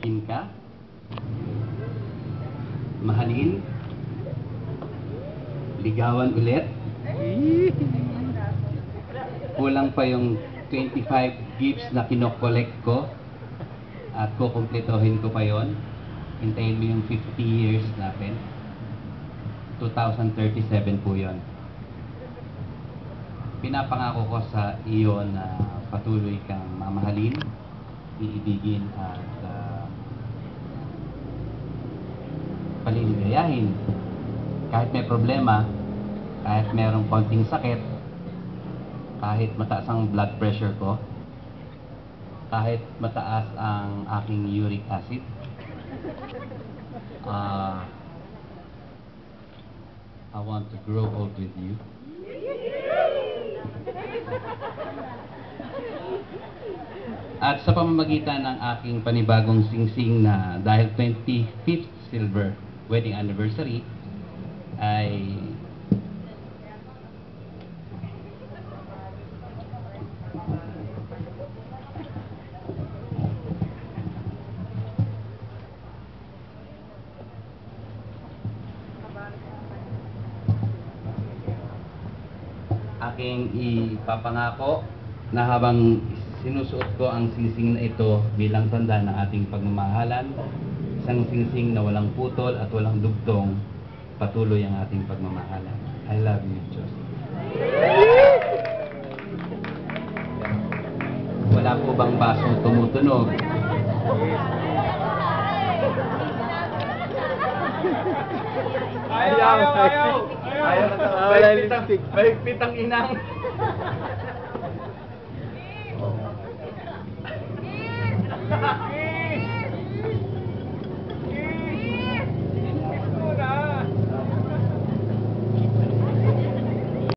ibigin ka, mahalin, ligawan ulit. Kulang pa yung 25 gifts na kinokollect ko at kukumpletohin ko pa yon. Hintayin mo yung 50 years natin. 2037 po yon. Pinapangako ko sa iyo na patuloy kang mamahalin, iibigin at paliligayahin. Kahit may problema, kahit mayroong konting sakit, kahit mataas ang blood pressure ko, kahit mataas ang aking uric acid, I want to grow old with you. At sa pamamagitan ng aking panibagong singsing na dahil 25th silver wedding anniversary, ay aking ipapangako na habang sinusuot ko ang singsing na ito bilang tanda ng ating pagmamahalan, isang singsing na walang putol at walang dugtong, patuloy ang ating pagmamahalan. I love you, Diyos. Wala po bang basong tumutunog? Ayaw! Mahigpit ang inang.